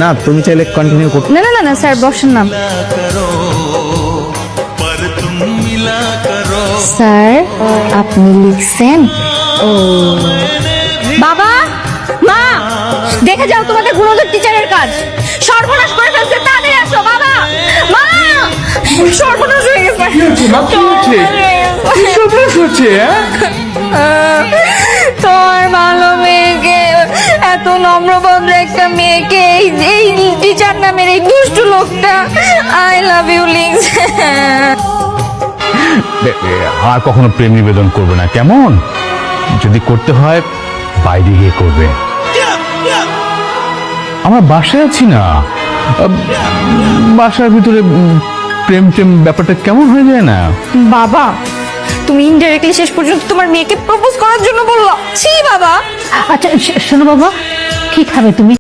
না তুমি চাইলে কন্টিনিউ করতে। না না না না স্যার বসেন না। স্যার আপনি লিখছেন। ও বাবা মা দেখে যাও তোমাদের গুণধর টিচারের কাজ সর্বনাশ করে ফেলছে, তাড়াতাড়ি আসো বাবা মা। সর্বনাশ হয়ে গেছে। তোর ভালো মেয়েকে, এত নম্রভদ্র একটা মেয়েকে এই টিচার নামের এই দুষ্টু লোকটা আই লাভ ইউ লিখছে। আর কখনো প্রেম নিবেদন করবে না, কেমন? যদি করতে হয় বাইরে গিয়ে করবে। আমরা বাসায় আছি না, বাসার ভিতরে প্রেম টেম ব্যাপারটা কেমন হয়ে যায় না? বাবা তুমি ইনডাইরেক্টলি শেষ পর্যন্ত তোমার মেয়েকে প্রপোজ করার জন্য বললো। ছি বাবা। আচ্ছা শোনো বাবা, কি খাবে তুমি?